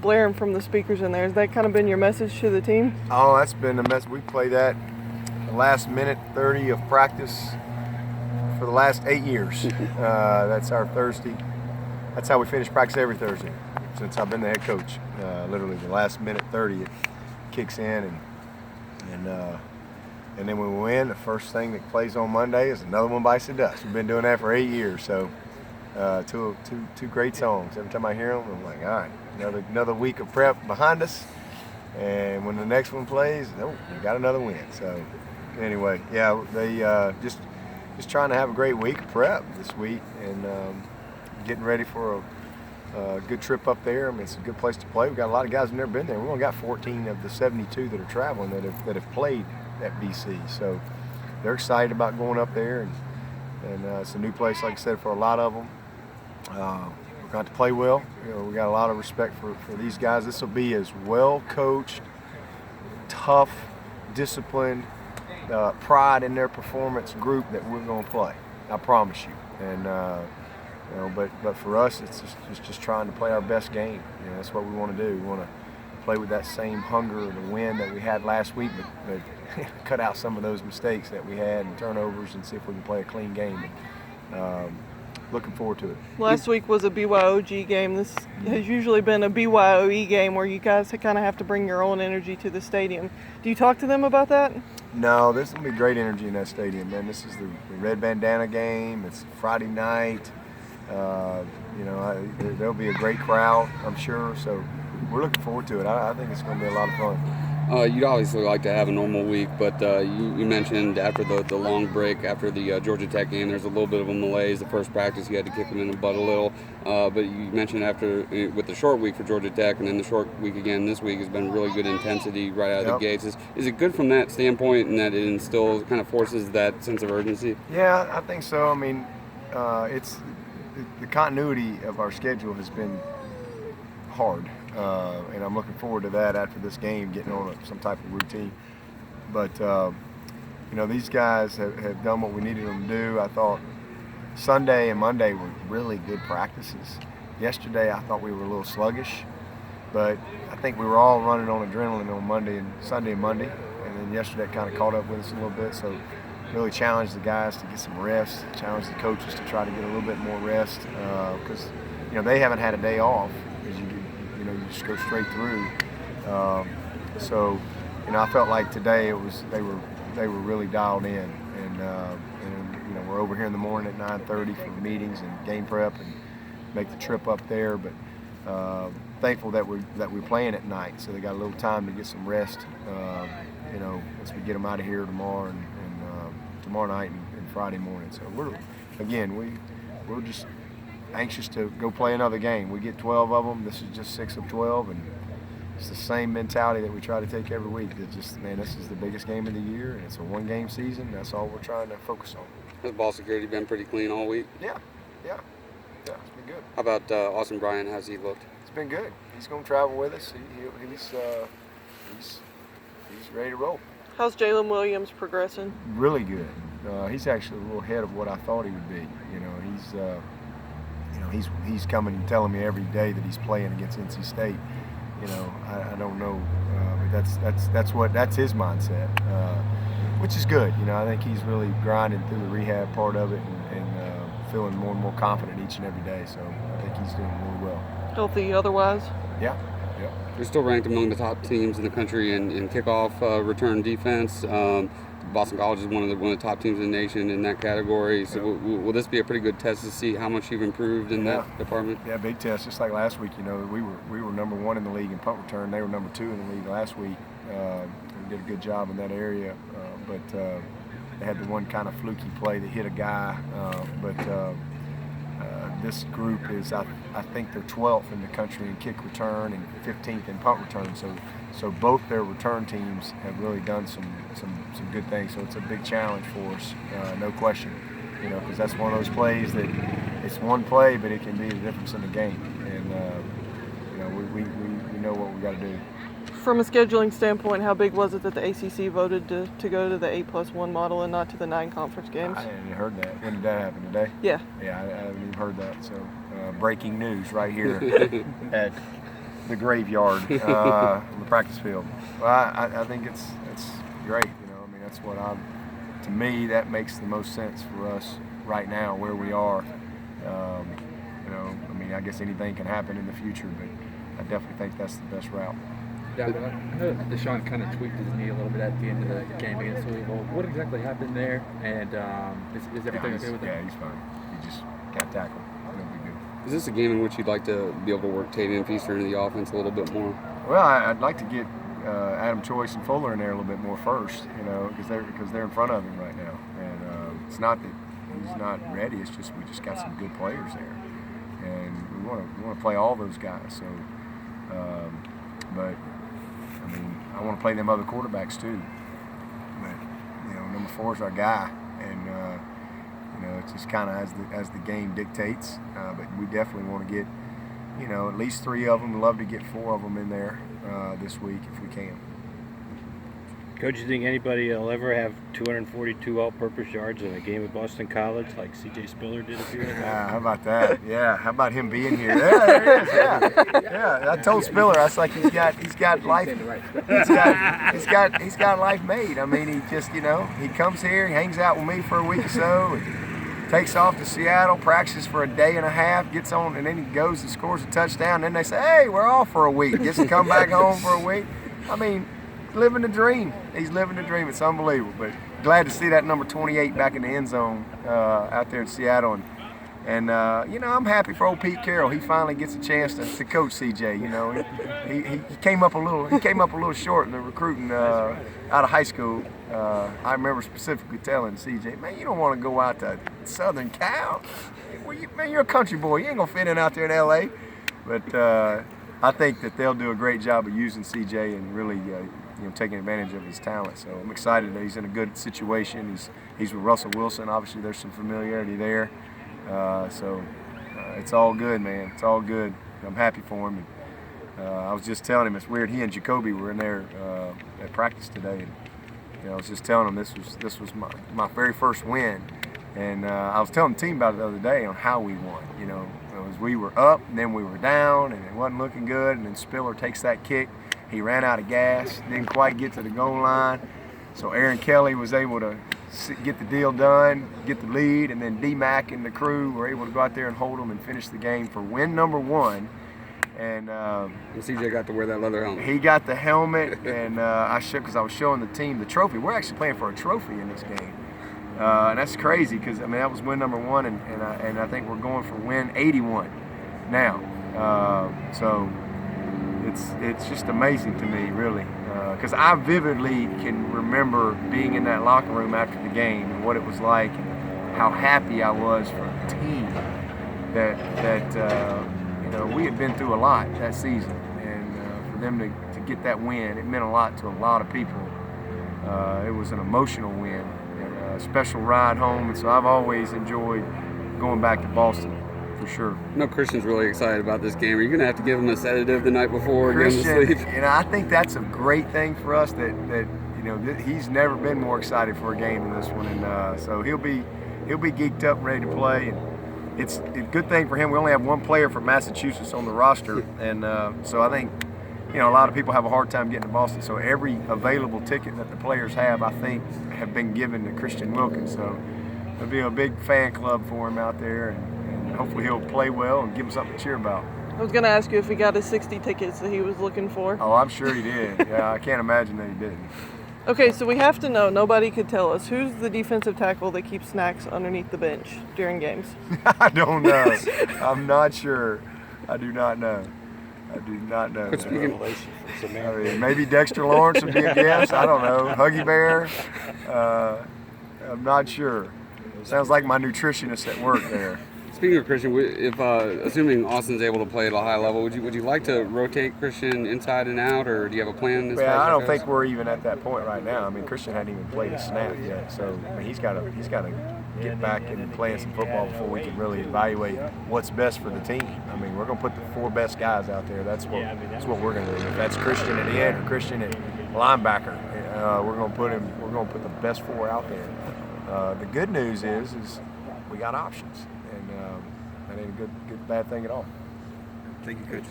blaring from the speakers in there. Has that kind of been your message to the team? Oh, that's been the message. We play that the last minute 30 of practice for the last 8 years. That's our Thursday. That's how we finish practice every Thursday since I've been the head coach. Literally the last minute 30 it kicks in, and then when we win, the first thing that plays on Monday is Another One Bites the Dust. We've been doing that for 8 years, so two great songs. Every time I hear them, I'm like, all right, another week of prep behind us, and when the next one plays, oh, we got another win. So anyway, yeah, they just trying to have a great week of prep this week, and getting ready for a good trip up there. I mean, it's a good place to play. We've got a lot of guys who've never been there. We've only got 14 of the 72 that are traveling that have played at BC. So they're excited about going up there, and it's a new place, like I said, for a lot of them. We're going to play well. You know, we got a lot of respect for these guys. This will be as well coached, tough, disciplined, pride in their performance group that we're going to play. I promise you. And you know, but for us, it's just trying to play our best game. You know, that's what we want to do. We want to play with that same hunger to win that we had last week, but cut out some of those mistakes that we had and turnovers, and see if we can play a clean game. Looking forward to it. Last week was a BYOG game. This has usually been a BYOE game where you guys kind of have to bring your own energy to the stadium. Do you talk to them about that? No, there's going to be great energy in that stadium, man. This is the red bandana game. It's Friday night. You know, there'll be a great crowd, I'm sure. So we're looking forward to it. I think it's going to be a lot of fun. You'd obviously like to have a normal week, but you mentioned after the long break, after the Georgia Tech game, there's a little bit of a malaise. The first practice, you had to kick them in the butt a little. But you mentioned after, with the short week for Georgia Tech, and then the short week again this week, has been really good intensity right out of the gates. Is it good from that standpoint, and that it instills, kind of forces that sense of urgency? Yeah, I think so. I mean, it's the continuity of our schedule has been hard. And I'm looking forward to that after this game, getting on some type of routine. But, you know, these guys have done what we needed them to do. I thought Sunday and Monday were really good practices. Yesterday I thought we were a little sluggish, but I think we were all running on adrenaline on Sunday and Monday. And then yesterday kind of caught up with us a little bit. So really challenged the guys to get some rest, challenged the coaches to try to get a little bit more rest, because, you know, they haven't had a day off. You know, you just go straight through. So, you know, I felt like today they were really dialed in, and you know, we're over here in the morning at 9:30 for meetings and game prep and make the trip up there. But thankful that we're playing at night, so they got a little time to get some rest. You know, as we get them out of here tomorrow and tomorrow night and Friday morning. So we're just anxious to go play another game. We get 12 of them. This is just 6 of 12, and it's the same mentality that we try to take every week. That just, man, this is the biggest game of the year, and it's a one-game season. That's all we're trying to focus on. Has ball security been pretty clean all week? Yeah, it's been good. How about Austin Bryant? How's he looked? It's been good. He's going to travel with us. He's ready to roll. How's Jalen Williams progressing? Really good. He's actually a little ahead of what I thought he would be. He's coming and telling me every day that he's playing against NC State. You know, I don't know, but that's his mindset, which is good. You know, I think he's really grinding through the rehab part of it and feeling more and more confident each and every day. So I think he's doing really well. Healthy otherwise? Yeah. You're still ranked among the top teams in the country in kickoff return defense. Boston College is one of the top teams in the nation in that category. So will this be a pretty good test to see how much you've improved in that department? Yeah, big test. Just like last week, you know, we were number 1 in the league in punt return. They were number 2 in the league last week. We did a good job in that area, but they had the one kind of fluky play that hit a guy. This group is, I think they're 12th in the country in kick return and 15th in punt return. So both their return teams have really done some good things. So it's a big challenge for us, no question. You know, because that's one of those plays that it's one play, but it can be the difference in the game. And you know, we know what we got to do. From a scheduling standpoint, how big was it that the ACC voted to go to the 8+1 model and not to the 9 conference games? I hadn't heard that. When did that happen, today? Yeah. Yeah, I haven't even heard that. So breaking news right here at the graveyard on the practice field. Well, I think it's great. I mean, that's what to me, that makes the most sense for us right now where we are. I mean, I guess anything can happen in the future, but I definitely think that's the best route. Yeah, but I know Deshaun kind of tweaked his knee a little bit at the end of the game against Louisville. What exactly happened there? And is everything okay with him? Yeah, he's fine. He just got tackled. No big deal. Is this a game in which you'd like to be able to work Tavian Feaster into the offense a little bit more? Well, I'd like to get Adam Choice and Fuller in there a little bit more first, because they're in front of him right now. And it's not that he's not ready. It's just we just got some good players there, and we want to play all those guys. So, but I mean, I want to play them other quarterbacks too. But number 4 is our guy, and it's just kind of as the game dictates. But we definitely want to get at least 3 of them. We'd love to get 4 of them in there this week if we can. Coach, you think anybody will ever have 242 all-purpose yards in a game at Boston College like C.J. Spiller did a few years ago? How about that? Yeah, how about him being here? Yeah, there he is. Yeah. I told Spiller, I was like, he's got life. He's got life made. I mean, he just he comes here, he hangs out with me for a week or so, and takes off to Seattle, practices for a day and a half, gets on, and then he goes and scores a touchdown. And then they say, hey, we're off for a week. Gets to come back home for a week. I mean, living the dream. He's living the dream. It's unbelievable. But glad to see that number 28 back in the end zone out there in Seattle. And I'm happy for old Pete Carroll. He finally gets a chance to coach CJ. He came up a little short in the recruiting out of high school. I remember specifically telling CJ, man, you don't want to go out to Southern Cal. Man, you're a country boy. You ain't gonna fit in out there in LA. But I think that they'll do a great job of using CJ and really taking advantage of his talent. So I'm excited that he's in a good situation. He's with Russell Wilson. Obviously, there's some familiarity there. So it's all good, man. It's all good. I'm happy for him. And, I was just telling him, it's weird. He and Jacoby were in there at practice today. And, I was just telling him this was my very first win. And I was telling the team about it the other day on how we won. We were up, and then we were down, and it wasn't looking good. And then Spiller takes that kick. He ran out of gas, didn't quite get to the goal line. So Aaron Kelly was able to get the deal done, get the lead, and then D-Mac and the crew were able to go out there and hold them and finish the game for win number 1. And CJ got to wear that leather helmet. He got the helmet, and because I was showing the team the trophy. We're actually playing for a trophy in this game. And that's crazy because, that was win number 1, and I think we're going for win 81 now. So it's just amazing to me, really, because I vividly can remember being in that locker room after the game and what it was like and how happy I was for the team that we had been through a lot that season, and for them to get that win, it meant a lot to a lot of people. It was an emotional win and a special ride home, and so I've always enjoyed going back to Boston. For sure. No, Christian's really excited about this game. Are you going to have to give him a sedative the night before and get him to sleep? I think that's a great thing for us that he's never been more excited for a game than this one, and so he'll be geeked up, ready to play. And it's a good thing for him. We only have 1 player from Massachusetts on the roster, and so I think a lot of people have a hard time getting to Boston. So every available ticket that the players have, I think, have been given to Christian Wilkins. So there'll be a big fan club for him out there, and hopefully he'll play well and give him something to cheer about. I was going to ask you if he got his 60 tickets that he was looking for. Oh, I'm sure he did. Yeah, I can't imagine that he didn't. Okay, so we have to know, nobody could tell us, who's the defensive tackle that keeps snacks underneath the bench during games? I don't know. I'm not sure. I do not know. Maybe Dexter Lawrence would be a guess. I don't know. Huggy Bear. I'm not sure. Sounds like my nutritionist at work there. Speaking of Christian, if assuming Austin's able to play at a high level, would you like to rotate Christian inside and out, or do you have a plan? I don't think we're even at that point right now. Christian hadn't even played a snap yet, so he's got to get back and playing some football before we can really evaluate what's best for the team. We're going to put the 4 best guys out there. That's what we're going to do. If that's Christian at the end or Christian at linebacker, we're going to put the best 4 out there. The good news is we got options. That ain't a good bad thing at all. Thank you, Coach.